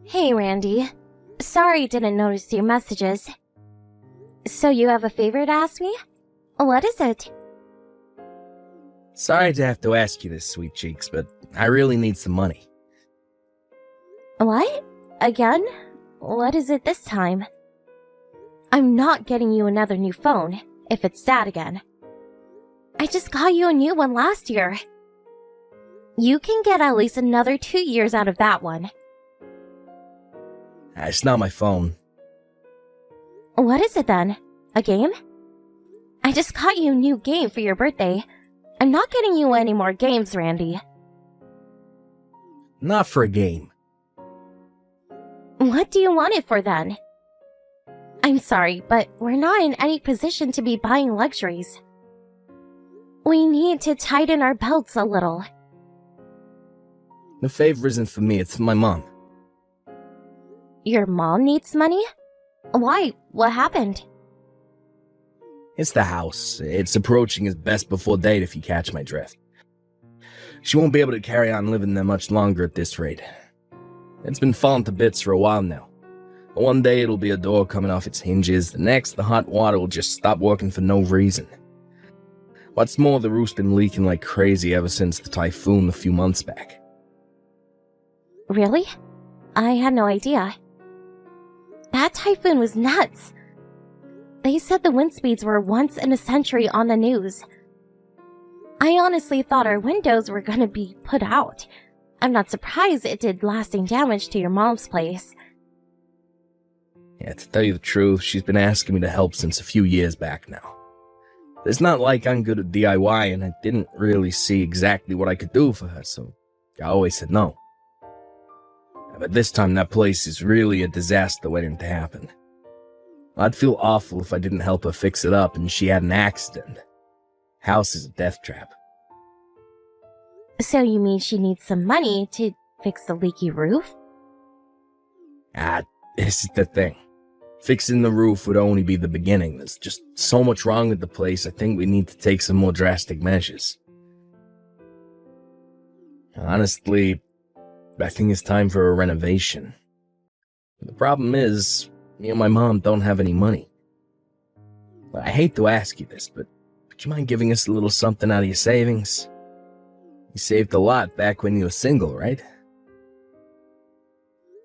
Hey, Randy. Sorry didn't notice your messages. So you have a favor to ask me? What is it? Sorry to have to ask you this, sweet cheeks, but I really need some money. What? Again? What is it this time? I'm not getting you another new phone, if it's that again. I just got you a new one last year. You can get at least another 2 years out of that one. It's not my phone. What is it then? A game? I just got you a new game for your birthday. I'm not getting you any more games, Randy. Not for a game. What do you want it for then? I'm sorry, but we're not in any position to be buying luxuries. We need to tighten our belts a little. The favor isn't for me, it's for my mom. Your mom needs money? Why? What happened? It's the house. It's approaching its best before date, if you catch my drift. She won't be able to carry on living there much longer at this rate. It's been falling to bits for a while now. One day it'll be a door coming off its hinges, the next the hot water will just stop working for no reason. What's more, the roof's been leaking like crazy ever since the typhoon a few months back. Really? I had no idea. That typhoon was nuts. They said the wind speeds were once in a century on the news. I honestly thought our windows were gonna be put out. I'm not surprised it did lasting damage to your mom's place. Yeah, to tell you the truth, she's been asking me to help since a few years back now. It's not like I'm good at DIY, and I didn't really see exactly what I could do for her, so I always said no. But this time that place is really a disaster waiting to happen. I'd feel awful if I didn't help her fix it up and she had an accident. House is a death trap. So you mean she needs some money to fix the leaky roof? This is the thing. Fixing the roof would only be the beginning. There's just so much wrong with the place, I think we need to take some more drastic measures. Honestly, I think it's time for a renovation. The problem is, me and my mom don't have any money. I hate to ask you this, but would you mind giving us a little something out of your savings? You saved a lot back when you were single, right?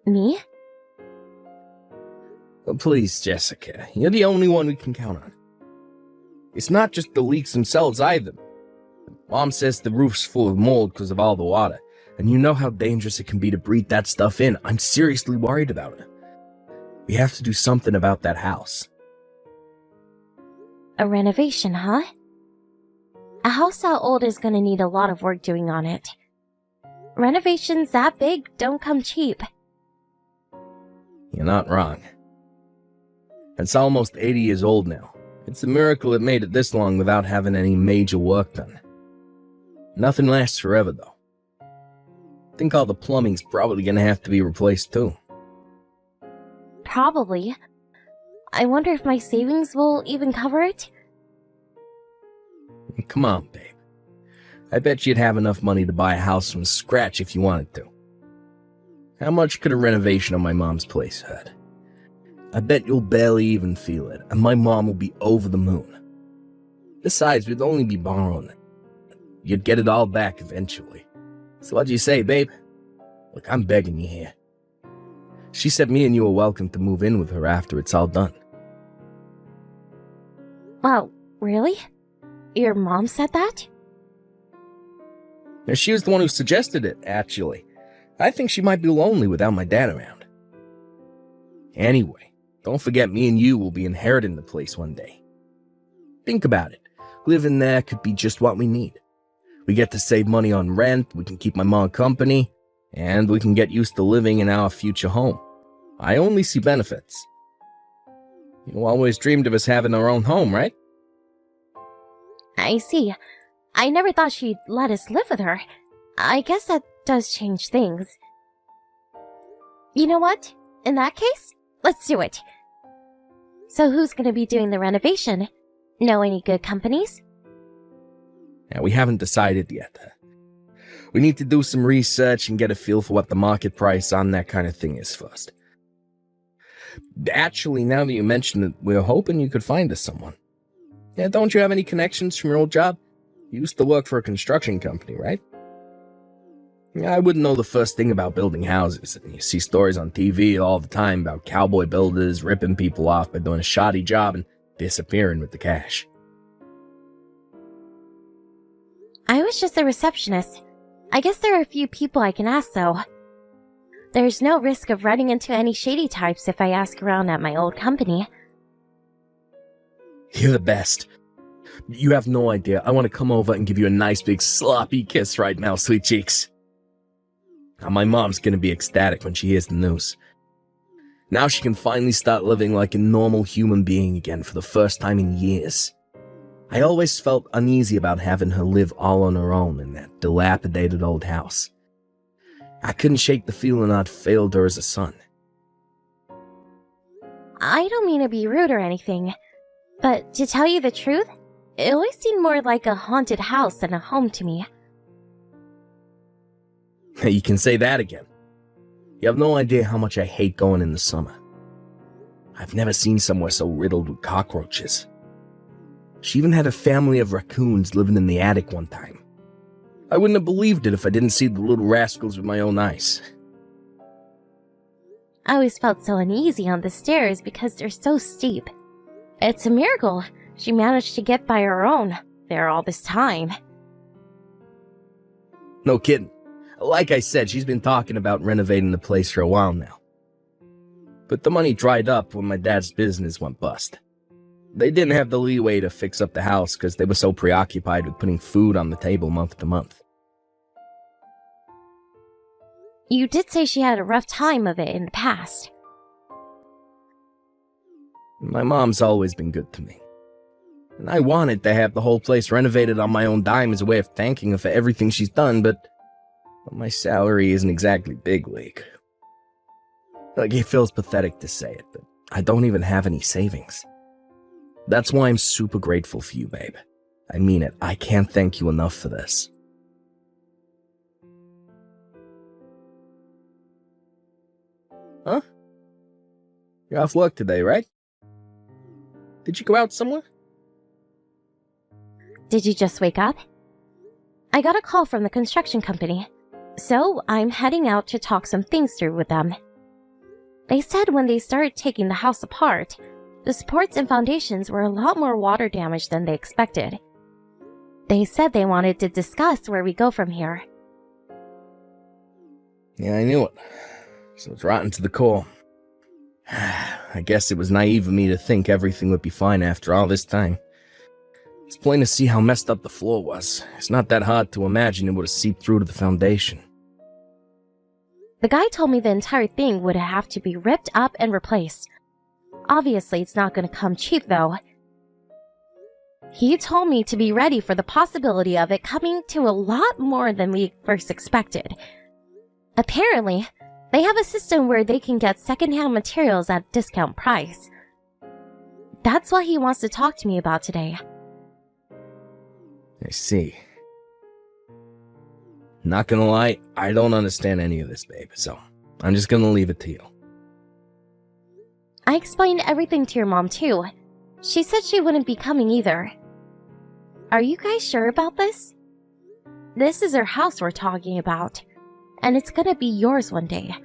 Me? Well, please, Jessica, you're the only one we can count on. It's not just the leaks themselves either. Mom says the roof's full of mold because of all the water, and you know how dangerous it can be to breathe that stuff in. I'm seriously worried about it. We have to do something about that house. A renovation, huh? A house that old is gonna need a lot of work doing on it. Renovations that big don't come cheap. You're not wrong. It's almost 80 years old now. It's a miracle it made it this long without having any major work done. Nothing lasts forever, though. I think all the plumbing's probably gonna have to be replaced, too. Probably. I wonder if my savings will even cover it? Come on, babe. I bet you'd have enough money to buy a house from scratch if you wanted to. How much could a renovation on my mom's place hurt? I bet you'll barely even feel it, and my mom will be over the moon. Besides, we'd only be borrowing it. You'd get it all back eventually. So what'd you say, babe? Look, I'm begging you here. She said me and you are welcome to move in with her after it's all done. Wow, really? Your mom said that? She was the one who suggested it, actually. I think she might be lonely without my dad around. Anyway, don't forget me and you will be inheriting the place one day. Think about it. Living there could be just what we need. We get to save money on rent, we can keep my mom company, and we can get used to living in our future home. I only see benefits. You always dreamed of us having our own home, right? I see. I never thought she'd let us live with her. I guess that does change things. You know what? In that case, let's do it. So who's gonna be doing the renovation? Know any good companies? Yeah, we haven't decided yet. We need to do some research and get a feel for what the market price on that kind of thing is first. Actually, now that you mention it, we were hoping you could find us someone. Yeah, don't you have any connections from your old job? You used to work for a construction company, right? Yeah, I wouldn't know the first thing about building houses, and you see stories on TV all the time about cowboy builders ripping people off by doing a shoddy job and disappearing with the cash. I was just a receptionist. I guess there are a few people I can ask, though. There's no risk of running into any shady types if I ask around at my old company. You're the best. You have no idea. I want to come over and give you a nice big sloppy kiss right now, sweet cheeks. Now, my mom's gonna be ecstatic when she hears the news. Now she can finally start living like a normal human being again for the first time in years. I always felt uneasy about having her live all on her own in that dilapidated old house. I couldn't shake the feeling I'd failed her as a son. I don't mean to be rude or anything, but to tell you the truth, it always seemed more like a haunted house than a home to me. You can say that again. You have no idea how much I hate going in the summer. I've never seen somewhere so riddled with cockroaches. She even had a family of raccoons living in the attic one time. I wouldn't have believed it if I didn't see the little rascals with my own eyes. I always felt so uneasy on the stairs because they're so steep. It's a miracle she managed to get by her own there all this time. No kidding. Like I said, she's been talking about renovating the place for a while now. But the money dried up when my dad's business went bust. They didn't have the leeway to fix up the house because they were so preoccupied with putting food on the table month to month. You did say she had a rough time of it in the past. My mom's always been good to me. And I wanted to have the whole place renovated on my own dime as a way of thanking her for everything she's done, but my salary isn't exactly big league. Like, it feels pathetic to say it, but I don't even have any savings. That's why I'm super grateful for you, babe. I mean it. I can't thank you enough for this. Huh? You're off work today, right? Did you go out somewhere? Did you just wake up? I got a call from the construction company, so I'm heading out to talk some things through with them. They said when they started taking the house apart, the supports and foundations were a lot more water damaged than they expected. They said they wanted to discuss where we go from here. Yeah, I knew it. So it's rotten to the core. I guess it was naive of me to think everything would be fine after all this time. It's plain to see how messed up the floor was. It's not that hard to imagine it would have seeped through to the foundation. The guy told me the entire thing would have to be ripped up and replaced. Obviously, it's not going to come cheap, though. He told me to be ready for the possibility of it coming to a lot more than we first expected. Apparently, they have a system where they can get secondhand materials at a discount price. That's what he wants to talk to me about today. I see. Not gonna lie, I don't understand any of this, babe, so I'm just gonna leave it to you. I explained everything to your mom, too. She said she wouldn't be coming either. Are you guys sure about this? This is our house we're talking about, and it's gonna be yours one day.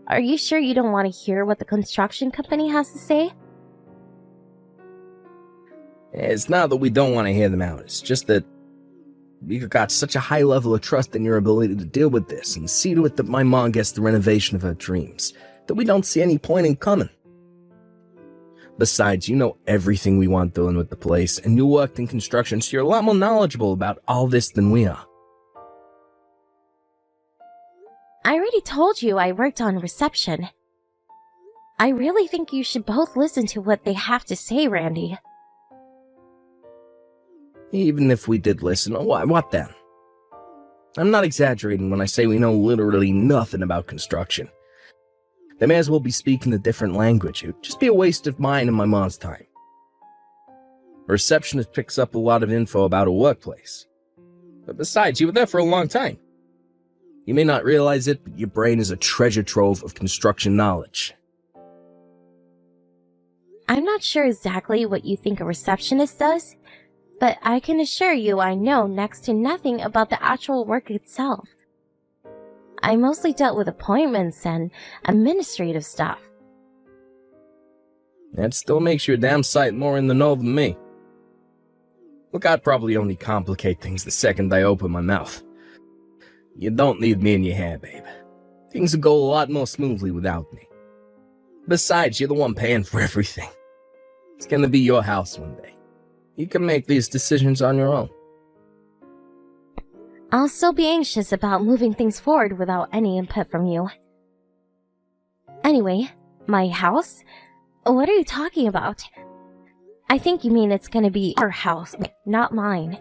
Are you sure you don't want to hear what the construction company has to say? It's not that we don't want to hear them out, it's just that we've got such a high level of trust in your ability to deal with this and see to it that my mom gets the renovation of her dreams, that we don't see any point in coming. Besides, you know everything we want doing with the place, and you worked in construction, so you're a lot more knowledgeable about all this than we are. I already told you I worked on reception. I really think you should both listen to what they have to say, Randy. Even if we did listen, what then? I'm not exaggerating when I say we know literally nothing about construction. They may as well be speaking a different language. It would just be a waste of mine and my mom's time. A receptionist picks up a lot of info about a workplace. But besides, you were there for a long time. You may not realize it, but your brain is a treasure trove of construction knowledge. I'm not sure exactly what you think a receptionist does, but I can assure you I know next to nothing about the actual work itself. I mostly dealt with appointments and administrative stuff. That still makes you a damn sight more in the know than me. Look, I'd probably only complicate things the second I open my mouth. You don't need me in your hair, babe. Things will go a lot more smoothly without me. Besides, you're the one paying for everything. It's gonna be your house one day. You can make these decisions on your own. I'll still be anxious about moving things forward without any input from you. Anyway, my house? What are you talking about? I think you mean it's gonna be our house, not mine.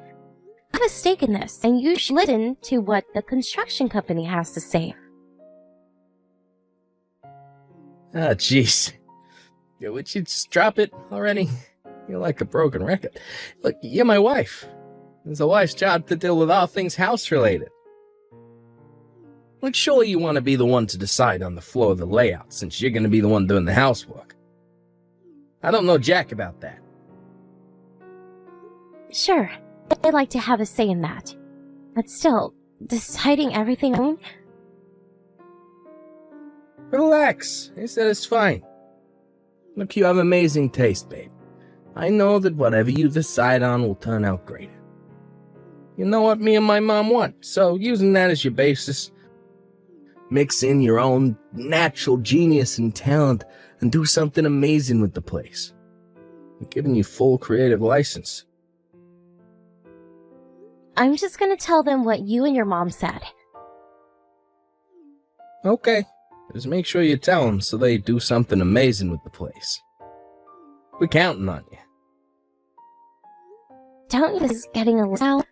I have a stake in this, and you should listen to what the construction company has to say. Ah, jeez. Would you just drop it already? You're like a broken record. Look, you're my wife. It's a wife's job to deal with all things house-related. Look, surely you want to be the one to decide on the floor of the layout, since you're going to be the one doing the housework. I don't know jack about that. Sure, I'd like to have a say in that. But still, deciding everything alone? Relax. I said it's fine. Look, you have amazing taste, babe. I know that whatever you decide on will turn out great. You know what me and my mom want, so using that as your basis, mix in your own natural genius and talent and do something amazing with the place. I'm giving you full creative license. I'm just gonna tell them what you and your mom said. Okay, just make sure you tell them so they do something amazing with the place. We're counting on you. Don't you think this is getting a little...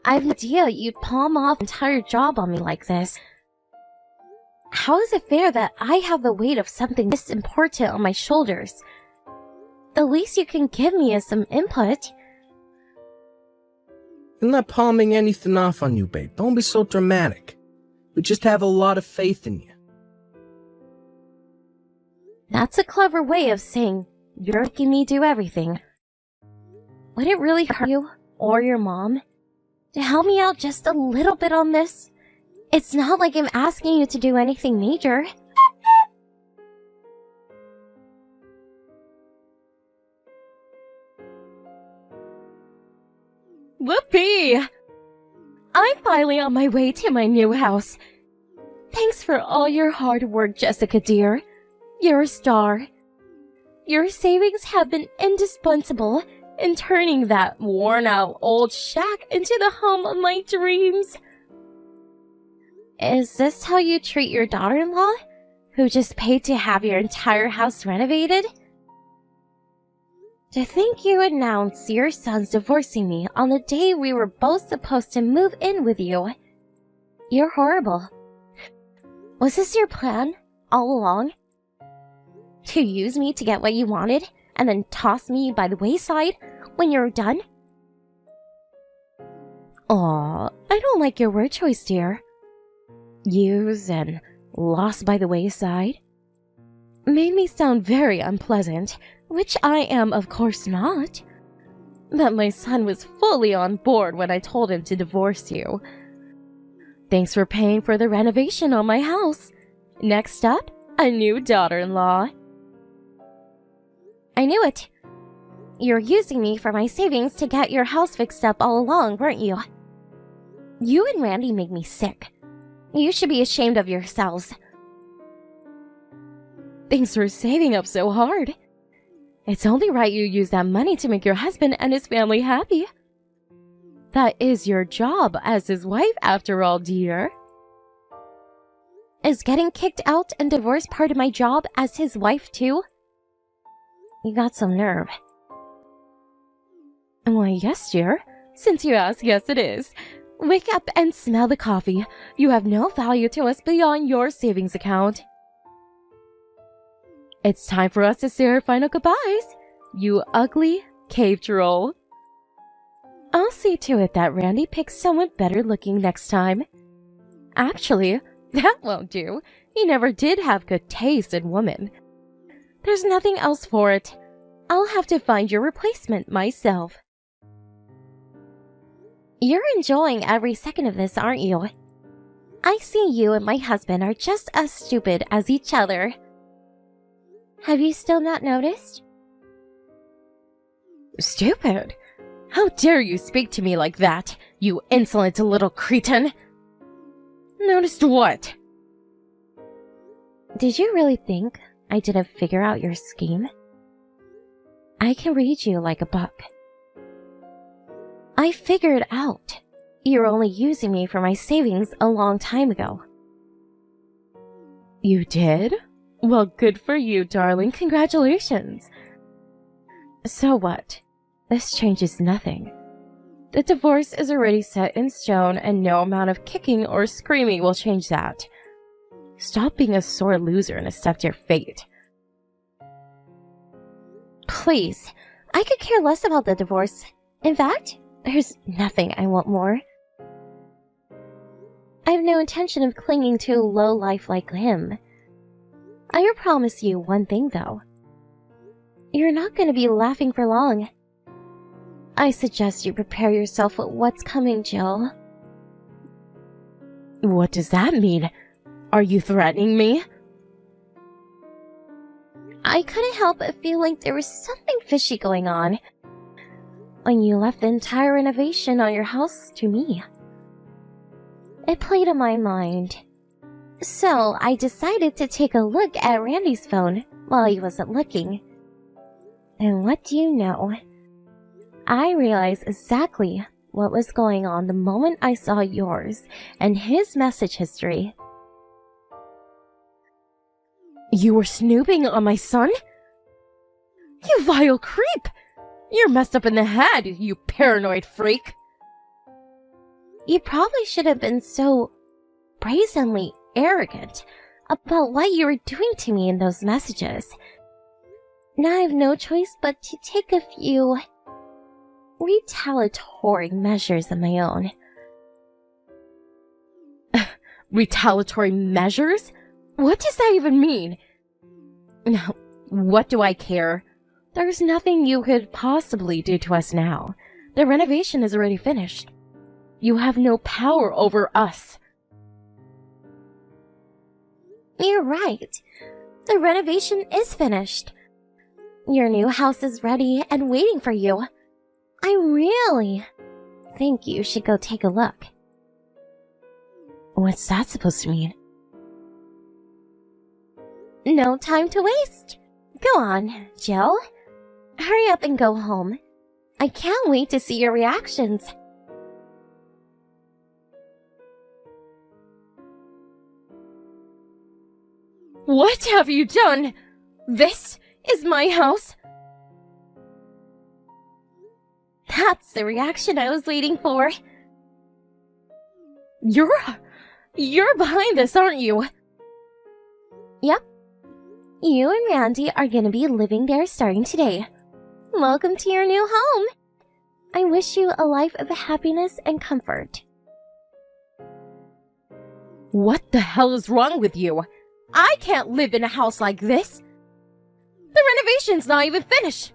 I have no idea you'd palm off an entire job on me like this. How is it fair that I have the weight of something this important on my shoulders? The least you can give me is some input. I'm not palming anything off on you, babe. Don't be so dramatic. We just have a lot of faith in you. That's a clever way of saying you're making me do everything. Would it really hurt you, or your mom, to help me out just a little bit on this? It's not like I'm asking you to do anything major. Whoopee! I'm finally on my way to my new house. Thanks for all your hard work, Jessica dear. You're a star. Your savings have been indispensable in turning that worn-out old shack into the home of my dreams. Is this how you treat your daughter-in-law, who just paid to have your entire house renovated? To think you announced your son's divorcing me on the day we were both supposed to move in with you. You're horrible. Was this your plan all along? To use me to get what you wanted, and then toss me by the wayside when you're done? Aw, I don't like your word choice, dear. Use and lost by the wayside made me sound very unpleasant, which I am of course not. But my son was fully on board when I told him to divorce you. Thanks for paying for the renovation on my house. Next up, a new daughter-in-law. I knew it. You were using me for my savings to get your house fixed up all along, weren't you? You and Randy make me sick. You should be ashamed of yourselves. Thanks for saving up so hard. It's only right you use that money to make your husband and his family happy. That is your job as his wife, after all, dear. Is getting kicked out and divorced part of my job as his wife, too? You got some nerve. Why, yes, dear. Since you ask, yes, it is. Wake up and smell the coffee. You have no value to us beyond your savings account. It's time for us to say our final goodbyes, you ugly cave troll. I'll see to it that Randy picks someone better looking next time. Actually, that won't do. He never did have good taste in women. There's nothing else for it. I'll have to find your replacement myself. You're enjoying every second of this, aren't you? I see you and my husband are just as stupid as each other. Have you still not noticed? Stupid? How dare you speak to me like that, you insolent little cretin? Noticed what? Did you really think I didn't figure out your scheme? I can read you like a book. I figured out you were only using me for my savings a long time ago. You did? Well, good for you, darling. Congratulations. So what? This changes nothing. The divorce is already set in stone, and no amount of kicking or screaming will change that. Stop being a sore loser and accept your fate. Please, I could care less about the divorce. In fact, there's nothing I want more. I have no intention of clinging to a lowlife like him. I promise you one thing, though. You're not going to be laughing for long. I suggest you prepare yourself for what's coming, Jill. What does that mean? Are you threatening me? I couldn't help but feel like there was something fishy going on when you left the entire renovation on your house to me. It played on my mind. So I decided to take a look at Randy's phone while he wasn't looking. And what do you know? I realized exactly what was going on the moment I saw yours and his message history. You were snooping on my son? You vile creep! You're messed up in the head, you paranoid freak! You probably shouldn't have been so brazenly arrogant about what you were doing to me in those messages. Now I have no choice but to take a few retaliatory measures of my own. Retaliatory measures? What does that even mean? Now, what do I care? There's nothing you could possibly do to us now. The renovation is already finished. You have no power over us. You're right. The renovation is finished. Your new house is ready and waiting for you. I really think you should go take a look. What's that supposed to mean? No time to waste. Go on, Jill. Hurry up and go home. I can't wait to see your reactions. What have you done? This is my house? That's the reaction I was waiting for. You're behind this, aren't you? Yep. You and Randy are gonna be living there starting today. Welcome to your new home. I wish you a life of happiness and comfort. What the hell is wrong with you? I can't live in a house like this. The renovation's not even finished.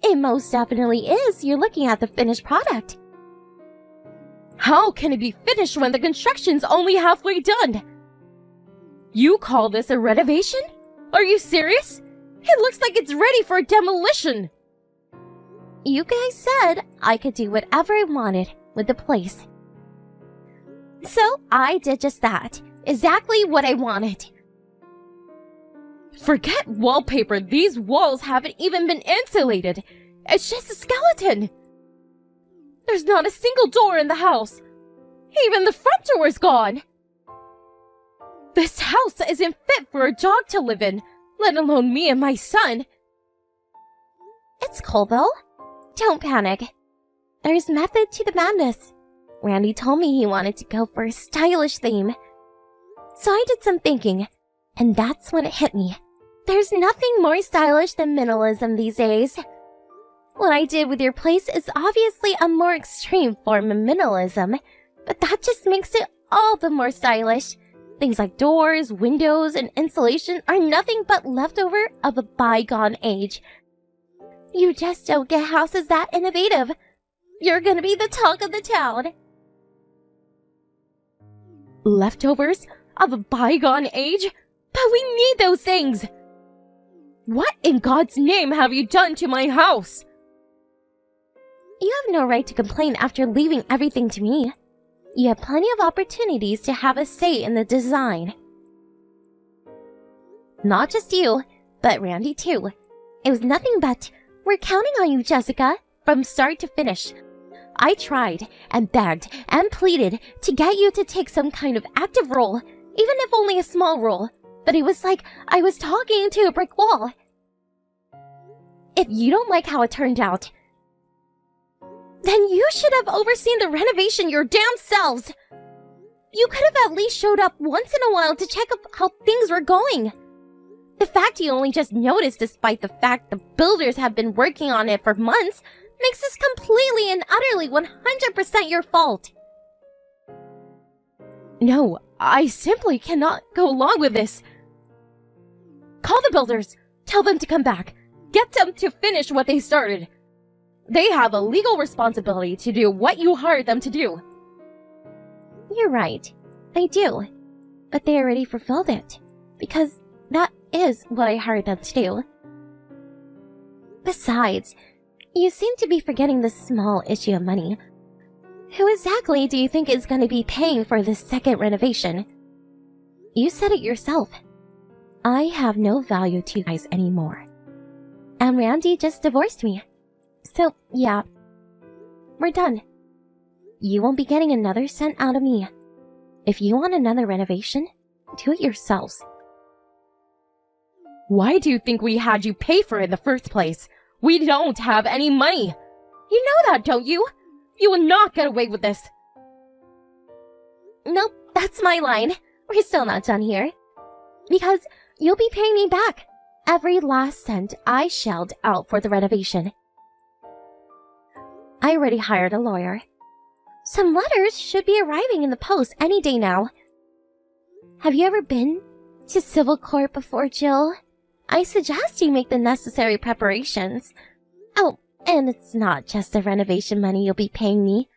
It most definitely is. You're looking at the finished product. How can it be finished when the construction's only halfway done? You call this a renovation? Are you serious? It looks like it's ready for demolition. You guys said I could do whatever I wanted with the place. So I did just that. Exactly what I wanted. Forget wallpaper. These walls haven't even been insulated. It's just a skeleton. There's not a single door in the house. Even the front door is gone. This house isn't fit for a dog to live in, let alone me and my son. It's cool though. Don't panic. There's method to the madness. Randy told me he wanted to go for a stylish theme. So I did some thinking, and that's when it hit me. There's nothing more stylish than minimalism these days. What I did with your place is obviously a more extreme form of minimalism, but that just makes it all the more stylish. Things like doors, windows, and insulation are nothing but leftover of a bygone age. You just don't get houses that innovative. You're gonna be the talk of the town. Leftovers of a bygone age? But we need those things! What in God's name have you done to my house? You have no right to complain after leaving everything to me. You have plenty of opportunities to have a say in the design. Not just you, but Randy too. It was nothing but, we're counting on you, Jessica, from start to finish. I tried and begged and pleaded to get you to take some kind of active role, even if only a small role, but it was like I was talking to a brick wall. If you don't like how it turned out, then you should have overseen the renovation your damn selves. You could have at least showed up once in a while to check up how things were going. The fact you only just noticed despite the fact the builders have been working on it for months makes this completely and utterly 100% your fault. No, I simply cannot go along with this. Call the builders. Tell them to come back. Get them to finish what they started. They have a legal responsibility to do what you hired them to do. You're right. They do. But they already fulfilled it. Because that is what I hired them to do. Besides, you seem to be forgetting the small issue of money. Who exactly do you think is going to be paying for this second renovation? You said it yourself. I have no value to you guys anymore. And Randy just divorced me. So, yeah. We're done. You won't be getting another cent out of me. If you want another renovation, do it yourselves. Why do you think we had you pay for it in the first place? We don't have any money. You know that, don't you? You will not get away with this. Nope, that's my line. We're still not done here. Because you'll be paying me back every last cent I shelled out for the renovation. I already hired a lawyer. Some letters should be arriving in the post any day now. Have you ever been to civil court before, Jill? I suggest you make the necessary preparations. Oh, and it's not just the renovation money you'll be paying me.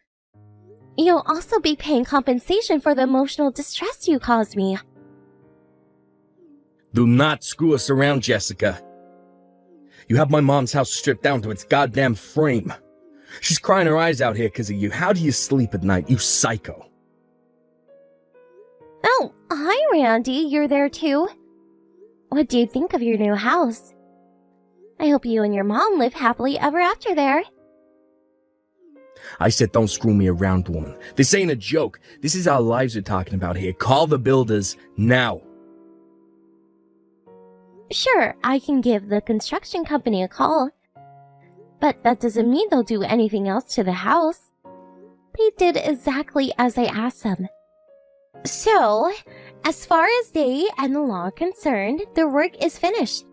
You'll also be paying compensation for the emotional distress you caused me. Do not screw us around, Jessica. You have my mom's house stripped down to its goddamn frame. She's crying her eyes out here because of you. How do you sleep at night, you psycho? Oh, hi, Randy. You're there too? What do you think of your new house? I hope you and your mom live happily ever after there. I said don't screw me around, woman. This ain't a joke. This is our lives we're talking about here. Call the builders now. Sure, I can give the construction company a call. But that doesn't mean they'll do anything else to the house. They did exactly as I asked them. So, as far as they and the law are concerned, the work is finished.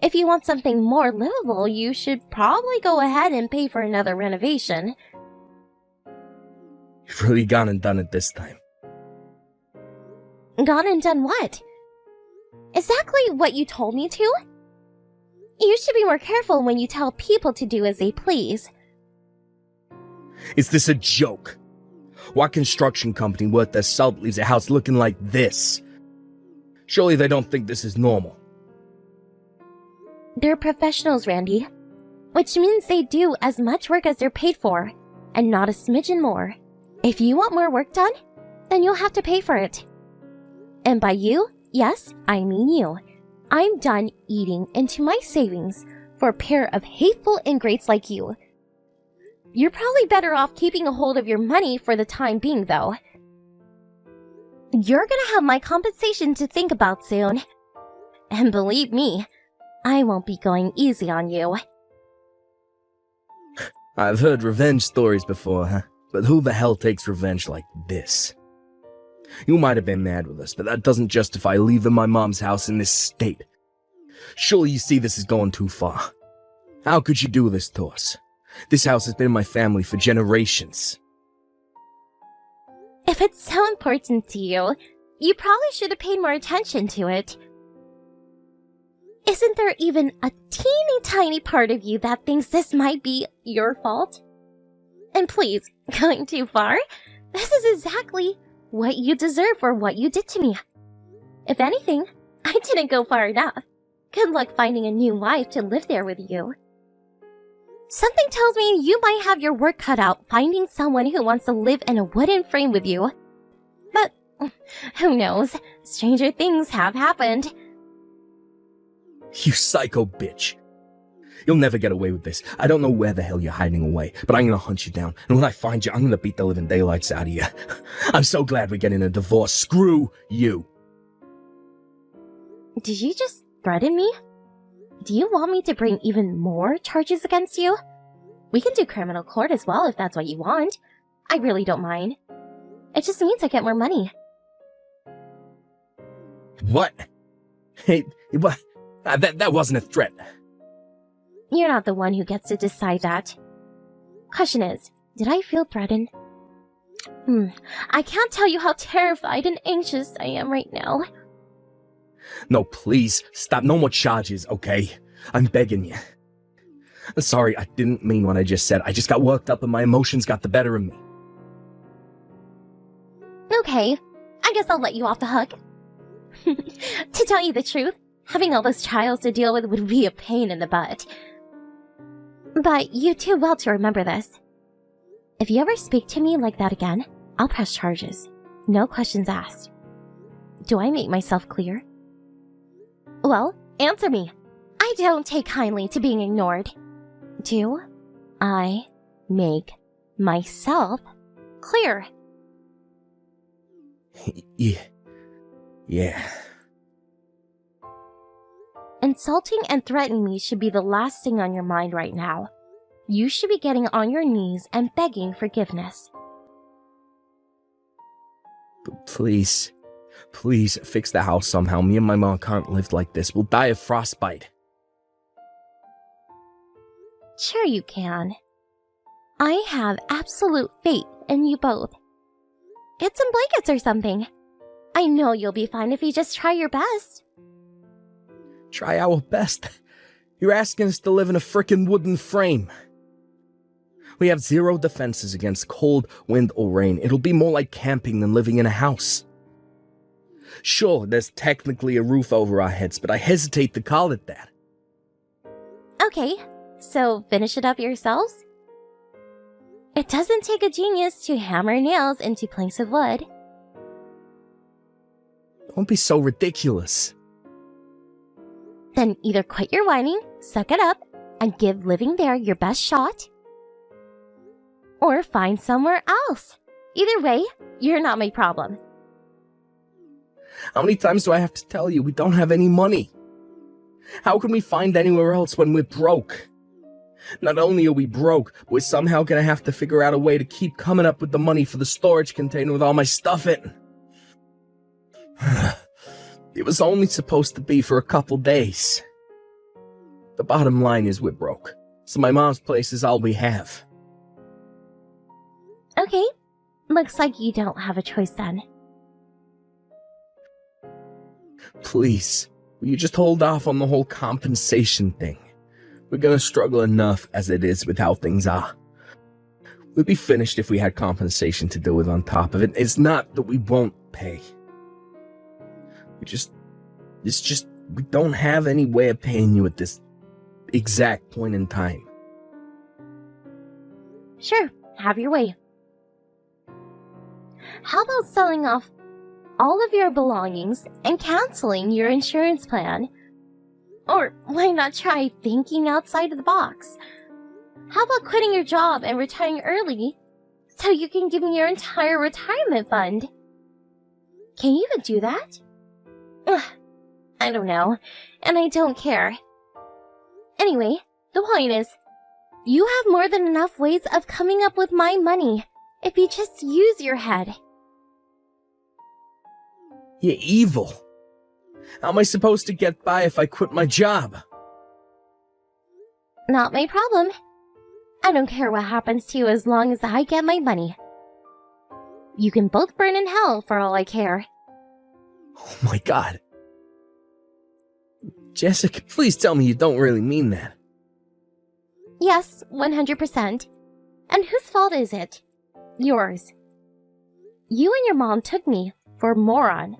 If you want something more livable, you should probably go ahead and pay for another renovation. You've really gone and done it this time. Gone and done what? Exactly what you told me to? You should be more careful when you tell people to do as they please. Is this a joke? What construction company worth their salt leaves a house looking like this? Surely they don't think this is normal. They're professionals, Randy. Which means they do as much work as they're paid for, and not a smidgen more. If you want more work done, then you'll have to pay for it. And by you, yes, I mean you. I'm done eating into my savings for a pair of hateful ingrates like you. You're probably better off keeping a hold of your money for the time being, though. You're gonna have my compensation to think about soon. And believe me, I won't be going easy on you. I've heard revenge stories before, huh? But who the hell takes revenge like this? You might have been mad with us, but that doesn't justify leaving my mom's house in this state. Surely you see this is going too far. How could you do this to us? This house has been in my family for generations. If it's so important to you, you probably should have paid more attention to it. Isn't there even a teeny tiny part of you that thinks this might be your fault? And please, going too far? This is exactly what you deserve for what you did to me. If anything, I didn't go far enough. Good luck finding a new wife to live there with you. Something tells me you might have your work cut out finding someone who wants to live in a wooden frame with you. But who knows? Stranger things have happened. You psycho bitch. You'll never get away with this. I don't know where the hell you're hiding away, but I'm gonna hunt you down, and when I find you, I'm gonna beat the living daylights out of you. I'm so glad we're getting a divorce. Screw you. Did you just threaten me? Do you want me to bring even more charges against you? We can do criminal court as well if that's what you want. I really don't mind. It just means I get more money. What? Hey, what? That wasn't a threat. You're not the one who gets to decide that. Question is, did I feel threatened? I can't tell you how terrified and anxious I am right now. No, please, stop. No more charges, okay? I'm begging you. I'm sorry, I didn't mean what I just said. I just got worked up and my emotions got the better of me. Okay, I guess I'll let you off the hook. To tell you the truth, having all those trials to deal with would be a pain in the butt. But you do well to remember this. If you ever speak to me like that again, I'll press charges. No questions asked. Do I make myself clear? Well, answer me. I don't take kindly to being ignored. Do I make myself clear? Yeah. Insulting and threatening me should be the last thing on your mind right now. You should be getting on your knees and begging forgiveness. Please fix the house somehow. Me and my mom can't live like this. We'll die of frostbite. Sure you can. I have absolute faith in you both. Get some blankets or something. I know you'll be fine if you just try your best. Try our best? You're asking us to live in a frickin' wooden frame. We have zero defenses against cold, wind, or rain. It'll be more like camping than living in a house. Sure, there's technically a roof over our heads, but I hesitate to call it that. Okay, so finish it up yourselves? It doesn't take a genius to hammer nails into planks of wood. Don't be so ridiculous. Then either quit your whining, suck it up, and give living there your best shot, or find somewhere else. Either way, you're not my problem. How many times do I have to tell you we don't have any money? How can we find anywhere else when we're broke? Not only are we broke, but we're somehow gonna have to figure out a way to keep coming up with the money for the storage container with all my stuff in. It was only supposed to be for a couple days. The bottom line is we're broke, so my mom's place is all we have. Okay, looks like you don't have a choice then. Please, will you just hold off on the whole compensation thing? We're gonna struggle enough as it is with how things are. We'd be finished if we had compensation to deal with on top of it. It's not that we won't pay. We don't have any way of paying you at this exact point in time. Sure, have your way. How about selling off all of your belongings and canceling your insurance plan? Or why not try thinking outside of the box? How about quitting your job and retiring early so you can give me your entire retirement fund? Can you even do that? Ugh, I don't know, and I don't care. Anyway, the point is, you have more than enough ways of coming up with my money if you just use your head. You're evil. How am I supposed to get by if I quit my job? Not my problem. I don't care what happens to you as long as I get my money. You can both burn in hell for all I care. Oh my god. Jessica, please tell me you don't really mean that. Yes, 100%. And whose fault is it? Yours. You and your mom took me for a moron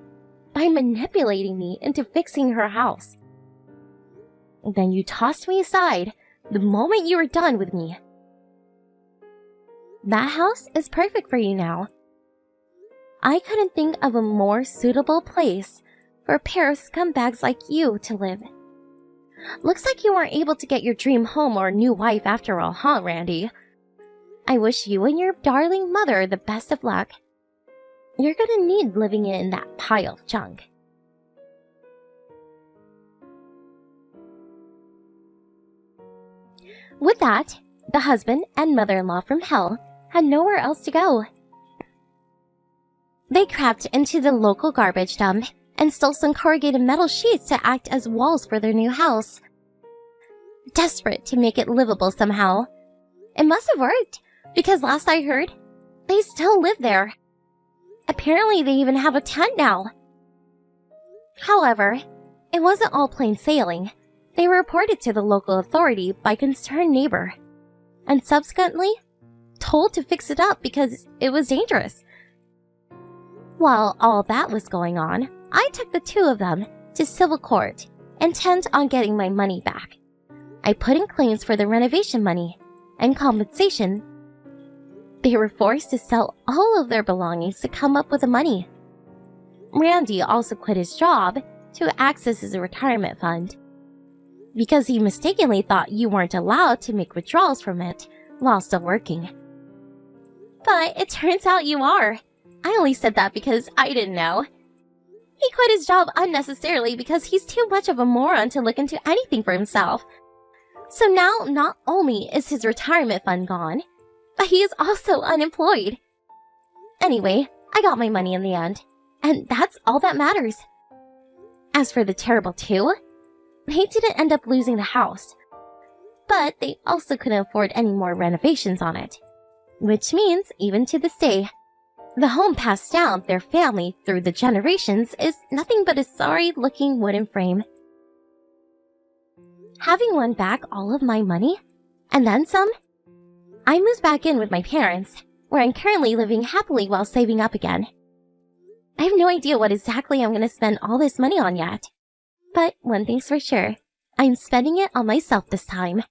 by manipulating me into fixing her house. Then you tossed me aside the moment you were done with me. That house is perfect for you now. I couldn't think of a more suitable place for a pair of scumbags like you to live. Looks like you weren't able to get your dream home or new wife after all, huh, Randy? I wish you and your darling mother the best of luck. You're gonna need living in that pile of junk. With that, the husband and mother-in-law from hell had nowhere else to go. They crept into the local garbage dump and stole some corrugated metal sheets to act as walls for their new house. Desperate to make it livable somehow. It must have worked, because last I heard, they still live there. Apparently they even have a tent now. However, it wasn't all plain sailing. They were reported to the local authority by a concerned neighbor, and subsequently told to fix it up because it was dangerous. While all that was going on, I took the two of them to civil court, intent on getting my money back. I put in claims for the renovation money and compensation. They were forced to sell all of their belongings to come up with the money. Randy also quit his job to access his retirement fund, because he mistakenly thought you weren't allowed to make withdrawals from it while still working. But it turns out you are. I only said that because I didn't know. He quit his job unnecessarily because he's too much of a moron to look into anything for himself. So now not only is his retirement fund gone, but he is also unemployed. Anyway, I got my money in the end, and that's all that matters. As for the terrible two, they didn't end up losing the house, but they also couldn't afford any more renovations on it, which means even to this day, the home passed down their family through the generations is nothing but a sorry-looking wooden frame. Having won back all of my money, and then some, I moved back in with my parents, where I'm currently living happily while saving up again. I have no idea what exactly I'm going to spend all this money on yet. But one thing's for sure, I'm spending it on myself this time.